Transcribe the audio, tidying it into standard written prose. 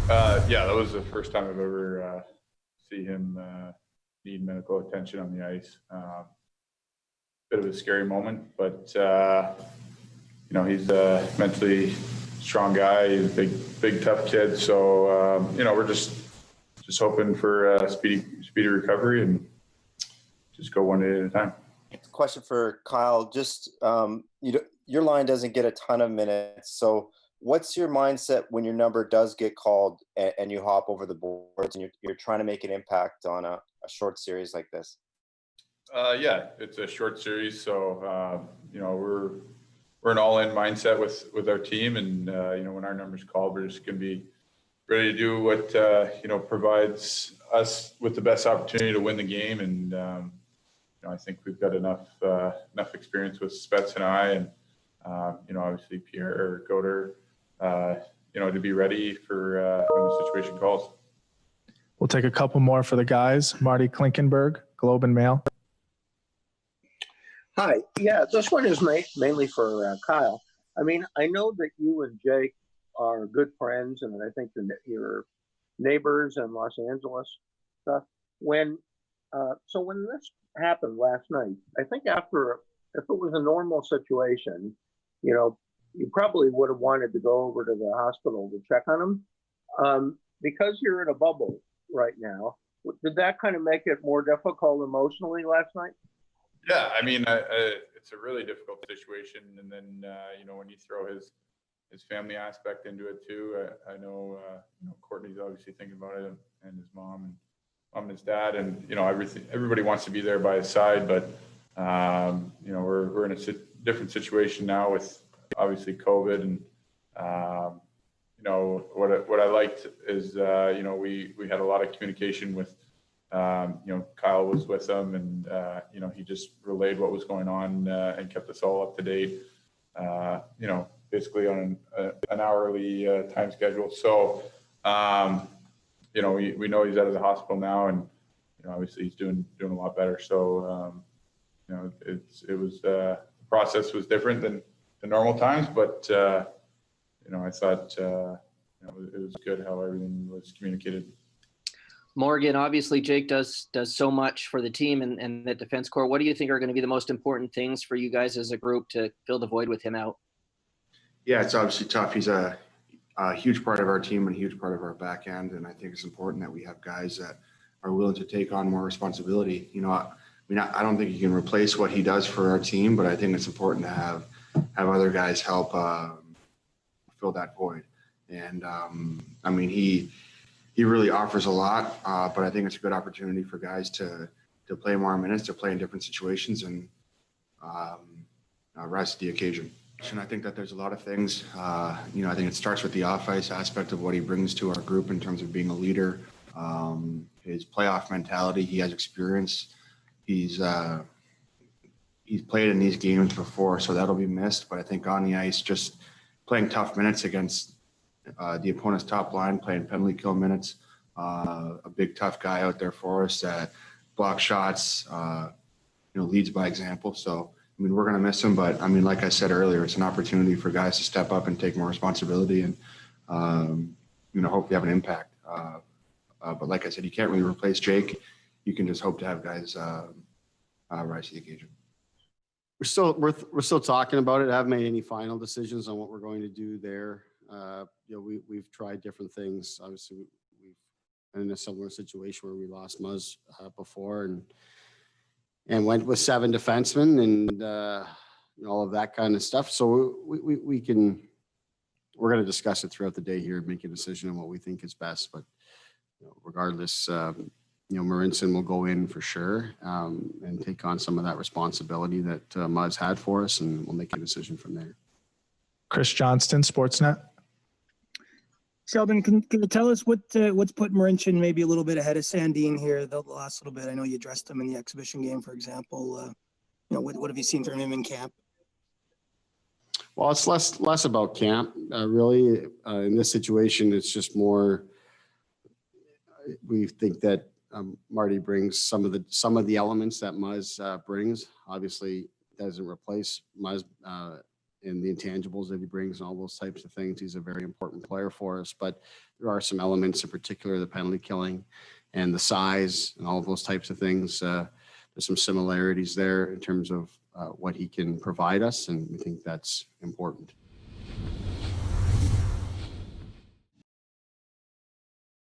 Yeah, that was the first time I've ever see him need medical attention on the ice. Bit of a scary moment, but he's a mentally strong guy. He's a big, tough kid. So we're just hoping for a speedy recovery and just go one day at a time. Question for Kyle. Just your line doesn't get a ton of minutes, so what's your mindset when your number does get called and you hop over the boards and you're trying to make an impact on a short series like this? Yeah, it's a short series, so we're an all-in mindset with our team, and when our number's called, we're just going to be ready to do what provides us with the best opportunity to win the game. And I think we've got enough experience with Spets and I, and obviously Pierre or Goder, to be ready for when the situation calls. We'll take a couple more for the guys. Marty Klinkenberg, Globe and Mail. Hi. Yeah, this one is mainly for Kyle. I mean, I know that you and Jake are good friends, and I think you're neighbors in Los Angeles stuff. When this happened last night, I think if it was a normal situation, you probably would have wanted to go over to the hospital to check on him. Because you're in a bubble right now, did that kind of make it more difficult emotionally last night? Yeah, I mean, it's a really difficult situation, and then when you throw his family aspect into it too, I know Courtney's obviously thinking about it, and his mom and his dad, and everybody wants to be there by his side, but we're in a different situation now with obviously COVID, and what I liked is we had a lot of communication with. Kyle was with them, and he just relayed what was going on and kept us all up to date. Basically on an hourly time schedule. So, we know he's out of the hospital now, and obviously he's doing a lot better. So, the process was different than the normal times, but I thought it was good how everything was communicated. Morgan, obviously Jake does so much for the team and the defense core. What do you think are going to be the most important things for you guys as a group to fill the void with him out? Yeah, it's obviously tough. He's a huge part of our team and a huge part of our back end. And I think it's important that we have guys that are willing to take on more responsibility. I don't think you can replace what he does for our team, but I think it's important to have other guys help fill that void. And he really offers a lot, but I think it's a good opportunity for guys to play more minutes, to play in different situations, and rise to the occasion. And I think that there's a lot of things. I think it starts with the off-ice aspect of what he brings to our group in terms of being a leader, his playoff mentality. He has experience. He's played in these games before, so that'll be missed. But I think on the ice, just playing tough minutes against the opponent's top line, playing penalty kill minutes, a big tough guy out there for us that blocks shots, leads by example. So, we're going to miss him, but like I said earlier, it's an opportunity for guys to step up and take more responsibility and, hopefully have an impact. But like I said, you can't really replace Jake. You can just hope to have guys rise to the occasion. We're still talking about it. I haven't made any final decisions on what we're going to do there. We've tried different things. Obviously, we've been in a similar situation where we lost Muzz before and went with 7 defensemen and all of that kind of stuff. So we're going to discuss it throughout the day here and make a decision on what we think is best. But regardless, Marincin will go in for sure and take on some of that responsibility that Muzz had for us, and we'll make a decision from there. Chris Johnston, Sportsnet. Sheldon, can you tell us what's put Marincin maybe a little bit ahead of Sandin here the last little bit? I know you addressed him in the exhibition game, for example. What have you seen from him in camp? Well, it's less about camp, really. In this situation, it's just more. We think that Marty brings some of the elements that Muzz brings. Obviously, doesn't replace Muzz and the intangibles that he brings and all those types of things. He's a very important player for us, but there are some elements, in particular the penalty killing and the size and all of those types of things. There's some similarities there in terms of what he can provide us, and we think that's important.